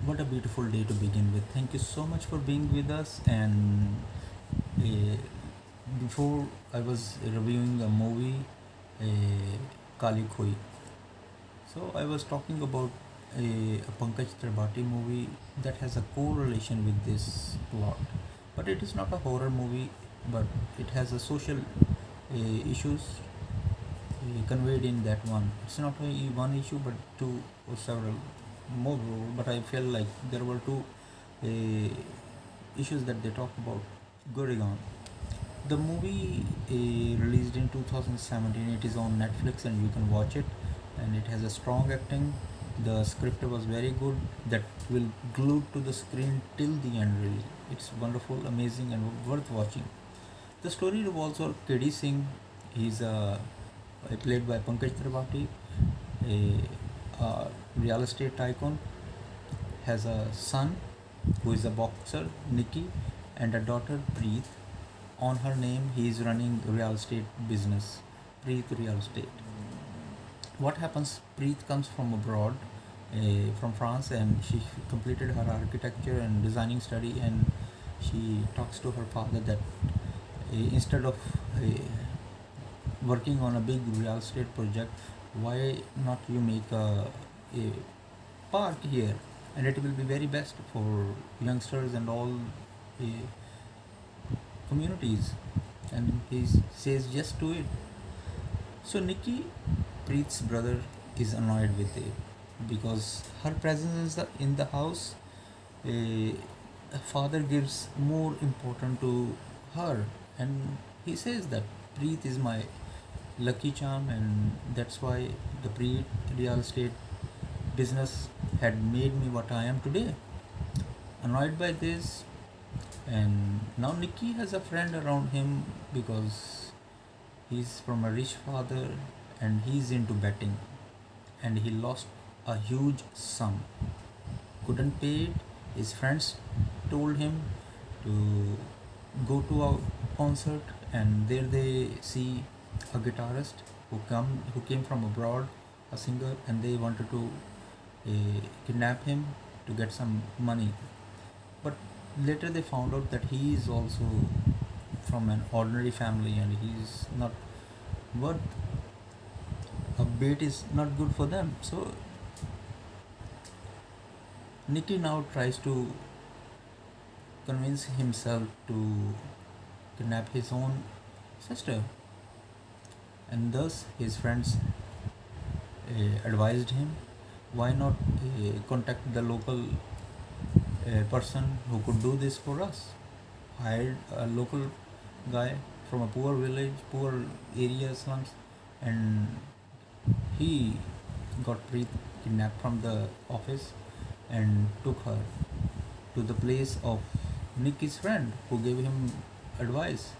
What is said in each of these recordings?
What a beautiful day to begin with. Thank you so much for being with us. And uh, before I was reviewing a movie, uh, Kali Khoi. So I was talking about a Pankaj Tripathi movie that has a correlation with this plot. But it is not a horror movie, but it has a social issues conveyed in that one. It's not only one issue, but two or several more. But I felt like there were two issues that they talk about. Gurgaon. The movie released in 2017. It is on Netflix and you can watch it. And it has a strong acting. The script was very good. That will glued to the screen till the end. Really, it's wonderful, amazing, and worth watching. The story revolves around Kehri Singh. He's played by Pankaj Tripathi, a real estate tycoon, has a son who is a boxer, Nikki, and a daughter, Preet. On her name, he is running real estate business, Preet Real Estate. What happens? Preet comes from abroad, from France, and she completed her architecture and designing study, and she talks to her father that instead of working on a big real estate project, why not you make a park here, and it will be very best for youngsters and all uh, communities. And he says yes to it. So Nikki, Preet's brother, is annoyed with it because her presence in the house, uh, father gives more important to her, and he says that Preet is my lucky charm, and that's why the Preet real estate business had made me what I am today. Annoyed by this, and now Nikki has a friend around him because he's from a rich father and he's into betting, and he lost a huge sum, couldn't pay it. His friends told him to go to a concert, and there they see a guitarist who came from abroad, a singer, and they wanted to kidnap him to get some money. But later they found out that he is also from an ordinary family and he's not worth a bait is not good for them. So Nicky now tries to convince himself to kidnap his own sister, and thus his friends advised him, why not contact the local person who could do this for us. Hired a local guy from a poor village, poor area, slums, and he got Preet kidnapped from the office and took her to the place of Nicky's friend who gave him advice.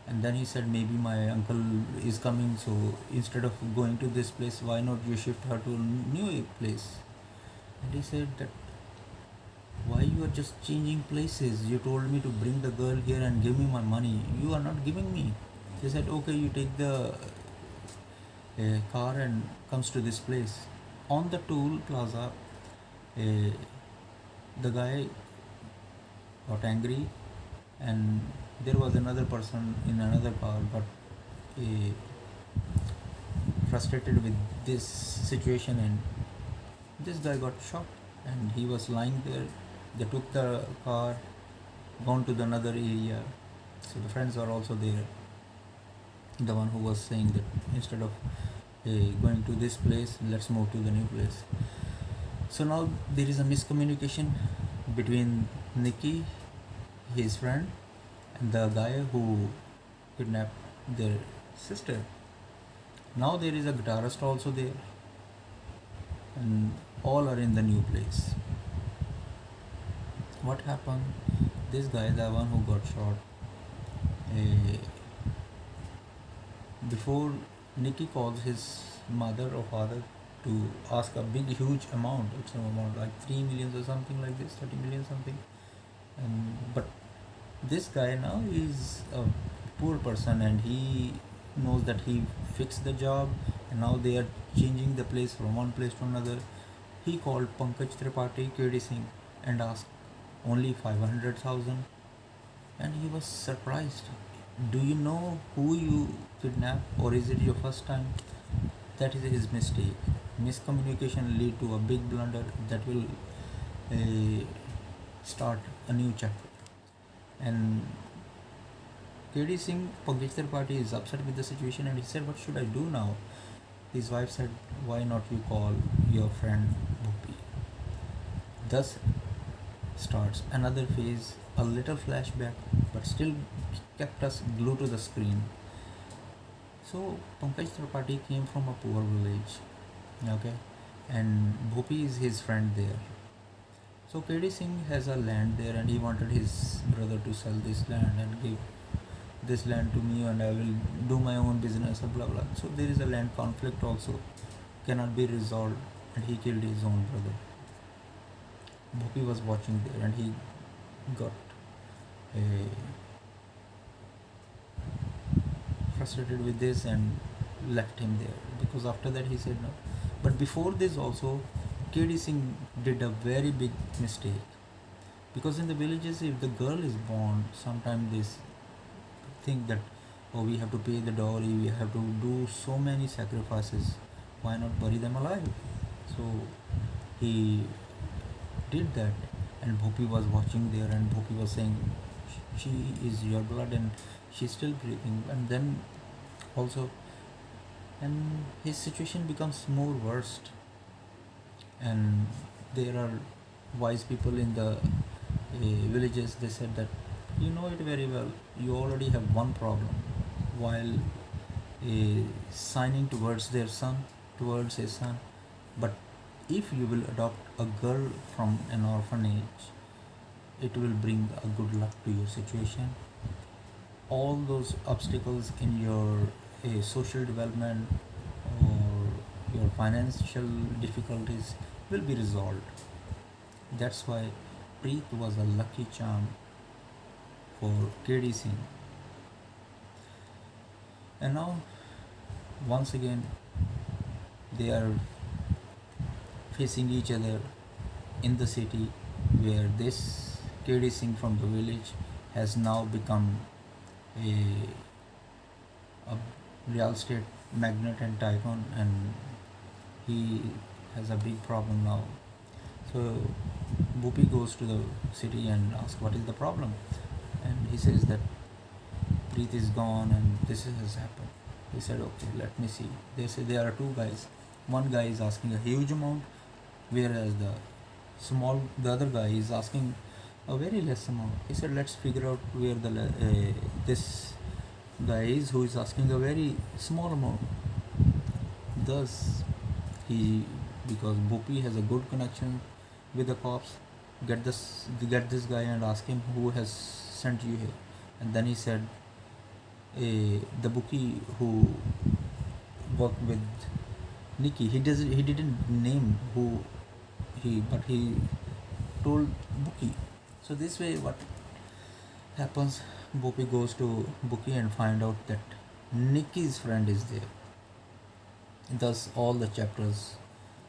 And then he said, maybe my uncle is coming, so instead of going to this place, why not you shift her to a new place? And he said that, why you are just changing places? You told me to bring the girl here and give me my money. You are not giving me. He said, okay, you take the car and comes to this place. On the toll plaza, the guy got angry, and there was another person in another car got uh, frustrated with this situation, and this guy got shot and he was lying there. They took the car, gone to the another area. So the friends are also there. The one who was saying that instead of going to this place, let's move to the new place. So now there is a miscommunication between Nikki, his friend, and the guy who kidnapped their sister. Now there is a guitarist also there, and all are in the new place. What happened? This guy, the one who got shot, uh, before Nikki calls his mother or father to ask a big, huge amount, it's an amount like 3 millions or something like this, 30 million something. And but this guy now is a poor person and he knows that he fixed the job, and now they are changing the place from one place to another. he called Pankaj Tripathi, Kehri Singh, and asked only 500,000, and he was surprised. Do you know who you kidnapped, or is it your first time? That is his mistake. Miscommunication lead to a big blunder that will start a new chapter. And Kehri Singh, Pankaj Tripathi, is upset with the situation, and he said, "What should I do now?" His wife said, "Why not you call your friend Bhupi?" Thus starts another phase, a little flashback, but still kept us glued to the screen. So Pankaj Tripathi came from a poor village, okay, and Bhupi is his friend there. So Kehri Singh has a land there, and he wanted his brother to sell this land and give this land to me, and I will do my own business, blah blah. So there is a land conflict also, cannot be resolved, and he killed his own brother. Bhupi was watching there, and he got frustrated with this and left him there, because after that he said no. But before this also, Kehri Singh did a very big mistake, because in the villages, if the girl is born, sometimes they think that, oh, we have to pay the dowry, we have to do so many sacrifices, why not bury them alive? So he did that, and Bhupi was watching there, and Bhupi was saying, she is your blood and she's still breathing. And then also, and his situation becomes more worst, and there are wise people in the villages. They said that, you know it very well, you already have one problem, while signing towards their son, towards his son. But if you will adopt a girl from an orphanage, it will bring a good luck to your situation. All those obstacles in your social development or your financial difficulties will be resolved. That's why Preet was a lucky charm for Kehri Singh. And now, once again, they are facing each other in the city, where this Kehri Singh from the village has now become a real estate magnate and tycoon, and he has a big problem now. So Bhupi goes to the city and asks, what is the problem? And he says that Preet is gone and this has happened. He said, okay, let me see. They say there are two guys. One guy is asking a huge amount, whereas the other guy is asking a very less amount. He said, let's figure out where this guy is who is asking a very small amount. Thus, because Bhupi has a good connection with the cops, get this guy and ask him who has sent you here. And then he said, the bookie who worked with Nikki. He didn't name who but he told bookie. So this way, what happens? Bhupi goes to bookie and find out that Nikki's friend is there. Thus, all the chapters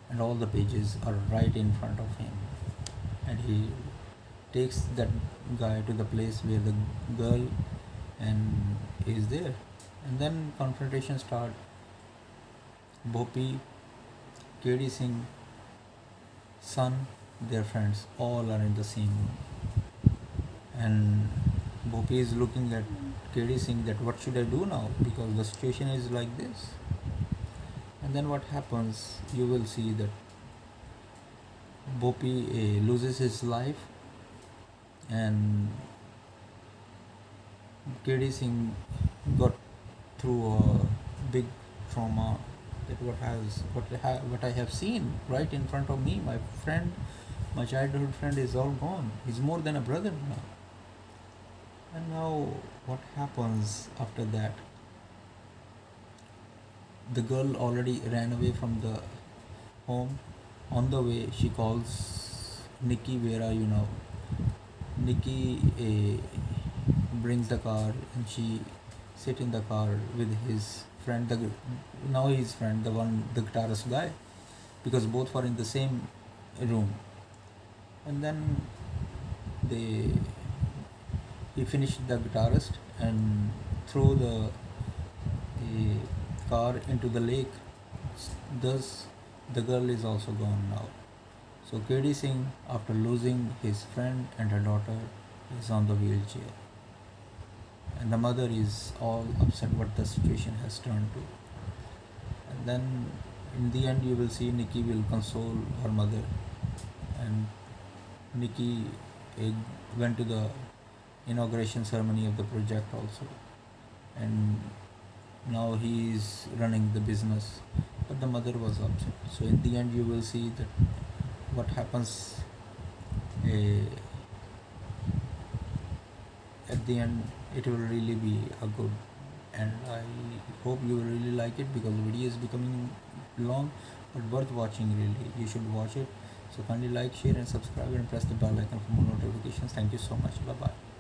and all the pages are right in front of him, and he takes that guy to the place where the girl and is there, and then confrontation start. Bhupi, Kehri Singh, son, their friends, all are in the same room, and Bhupi is looking at Kehri Singh that what should I do now, because the situation is like this. And then what happens? You will see that Bhupi loses his life, and Kehri Singh got through a big trauma. That what I have seen right in front of me. My friend, my childhood friend, is all gone. He's more than a brother now. And now, what happens after that? The girl already ran away from the home. On the way, she calls Nikki, where are you now? Nikki brings the car, and she sit in the car with his friend, now his friend, the guitarist guy, because both were in the same room, and then they he finished the guitarist and threw the car into the lake. Thus, the girl is also gone now. So Kehri Singh, after losing his friend and her daughter, is on the wheelchair, and the mother is all upset what the situation has turned to. And then, in the end, you will see Nikki will console her mother, and Nikki uh, went to the inauguration ceremony of the project also, and now he is running the business, but the mother was upset. So in the end, you will see that what happens uh, at the end. It will really be a good, and I hope you will really like it because the video is becoming long, but worth watching. Really, you should watch it. So kindly like, share, and subscribe, and press the bell icon for more notifications. Thank you so much. Bye bye.